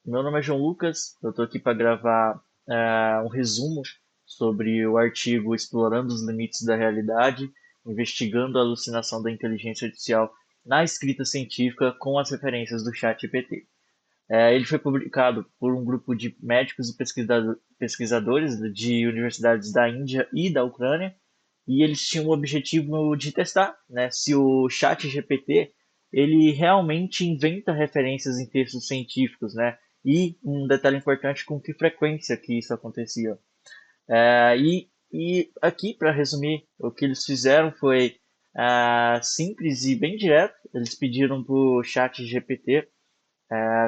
Meu nome é João Lucas, eu estou aqui para gravar um resumo sobre o artigo Explorando os Limites da Realidade, investigando a alucinação da inteligência artificial na escrita científica com as referências do ChatGPT. Ele foi publicado por um grupo de médicos e pesquisadores de universidades da Índia e da Ucrânia, e eles tinham o objetivo de testar, né, se o ChatGPT ele realmente inventa referências em textos científicos, né, e um detalhe importante, com que frequência que isso acontecia. E aqui, para resumir, o que eles fizeram foi simples e bem direto. Eles pediram para o ChatGPT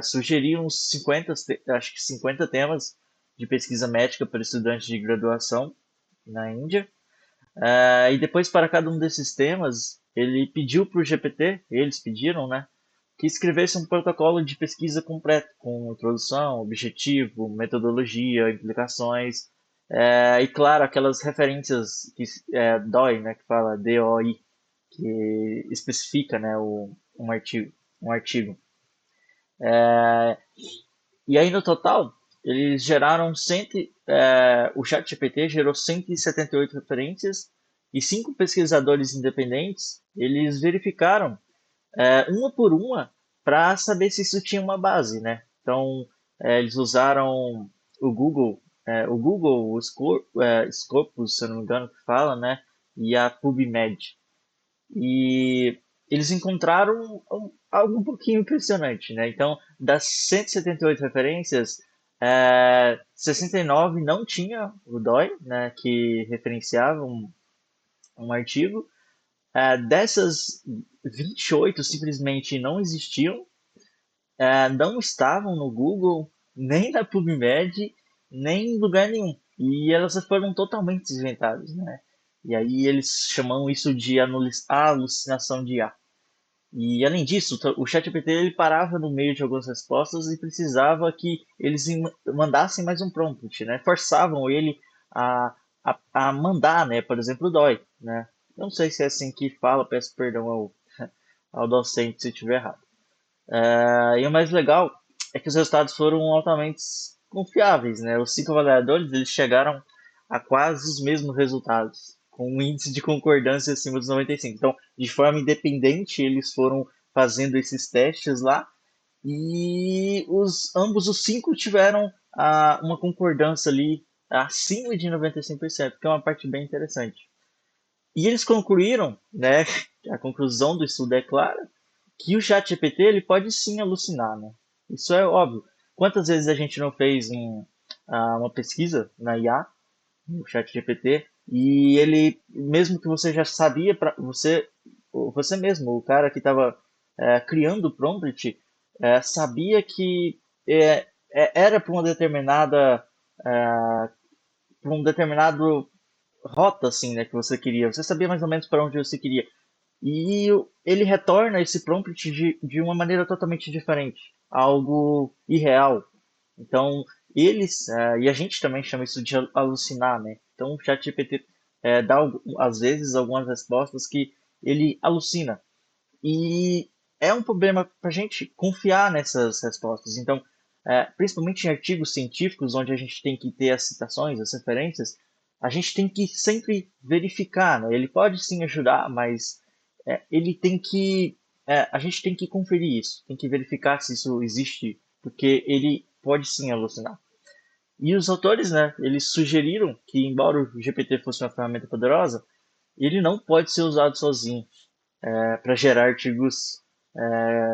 sugerir uns 50, acho que 50 temas de pesquisa médica para estudantes de graduação na Índia. E depois, para cada um desses temas, ele pediu para o GPT, eles pediram, né, que escrevesse um protocolo de pesquisa completo, com introdução, objetivo, metodologia, implicações, e claro, aquelas referências que DOI, né, que fala DOI, que especifica, né, um artigo. Um artigo. E aí, no total, eles geraram o ChatGPT gerou 178 referências e cinco pesquisadores independentes, eles verificaram uma por uma para saber se isso tinha uma base, né? Então, eles usaram o Scopus, se eu não me engano, que fala, né? E a PubMed. E eles encontraram algo um pouquinho impressionante, né? Então, das 178 referências, 69 não tinha o DOI, né? Que referenciava um artigo. Dessas 28 simplesmente não existiam, não estavam no Google, nem na PubMed, nem em lugar nenhum. E elas foram totalmente desventadas, né? E aí eles chamam isso de alucinação de IA. E além disso, o ChatGPT ele parava no meio de algumas respostas e precisava que eles mandassem mais um prompt, né? Forçavam ele a, a mandar, né? Por exemplo, o DOI, né? Não sei se é assim que fala, peço perdão ao docente se estiver errado. E o mais legal é que os resultados foram altamente confiáveis, né? Os cinco avaliadores eles chegaram a quase os mesmos resultados, com um índice de concordância acima dos 95. Então, de forma independente, eles foram fazendo esses testes lá e ambos os cinco tiveram uma concordância ali acima de 95%, que é uma parte bem interessante. E eles concluíram, né, a conclusão do estudo é clara, que o ChatGPT ele pode sim alucinar, né? Isso é óbvio. Quantas vezes a gente não fez uma pesquisa na IA, no ChatGPT, e ele, mesmo que você já sabia, você mesmo, o cara que estava criando o prompt, sabia que era para uma determinada, para um determinado rota, assim, né, que você queria. Você sabia mais ou menos para onde você queria. E ele retorna esse prompt de uma maneira totalmente diferente, algo irreal. Então, e a gente também chama isso de alucinar, né? Então, o ChatGPT dá, às vezes, algumas respostas que ele alucina. E é um problema para a gente confiar nessas respostas. Então, principalmente em artigos científicos, onde a gente tem que ter as citações, as referências, a gente tem que sempre verificar, né? Ele pode sim ajudar, mas ele tem que. A gente tem que conferir isso, tem que verificar se isso existe, porque ele pode sim alucinar. E os autores, né, eles sugeriram que, embora o GPT fosse uma ferramenta poderosa, ele não pode ser usado sozinho para gerar artigos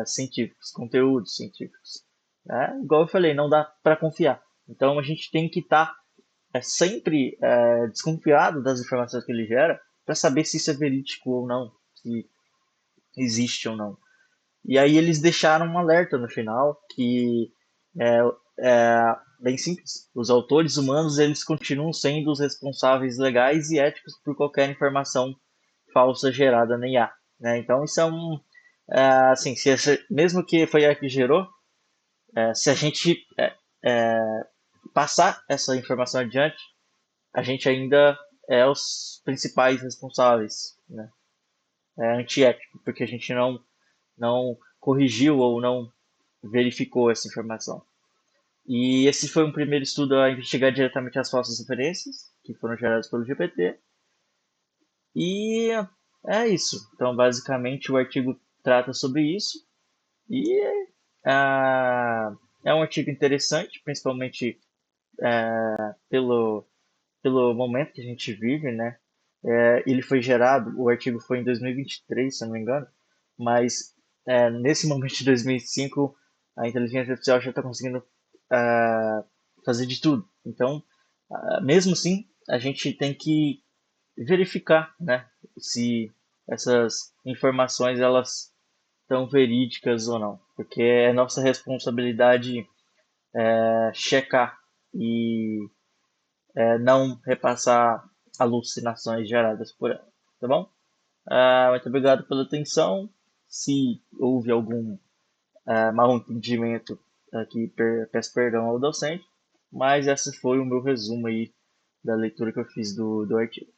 científicos, conteúdos científicos. Igual eu falei, não dá para confiar. Então a gente tem que estar sempre desconfiado das informações que ele gera para saber se isso é verídico ou não, se existe ou não. E aí eles deixaram um alerta no final que é, bem simples. Os autores humanos eles continuam sendo os responsáveis legais e éticos por qualquer informação falsa gerada na IA. Né? Então isso é assim, mesmo que foi a IA que gerou, se a gente passar essa informação adiante, a gente ainda é os principais responsáveis, né? É antiético, porque a gente não corrigiu ou não verificou essa informação. E esse foi um primeiro estudo a investigar diretamente as falsas referências que foram geradas pelo GPT. E é isso. Então, basicamente, o artigo trata sobre isso. E é um artigo interessante, principalmente pelo, pelo momento que a gente vive, né? Ele foi gerado, o artigo foi em 2023, se eu não me engano, mas nesse momento de 2005, a inteligência artificial já está conseguindo é, fazer de tudo. Então, mesmo assim, a gente tem que verificar, né, se essas informações elas estão verídicas ou não, porque é nossa responsabilidade checar e não repassar alucinações geradas por ela, tá bom? Muito obrigado pela atenção. Se houve algum mal entendimento aqui, peço perdão ao docente, mas esse foi o meu resumo aí da leitura que eu fiz do artigo.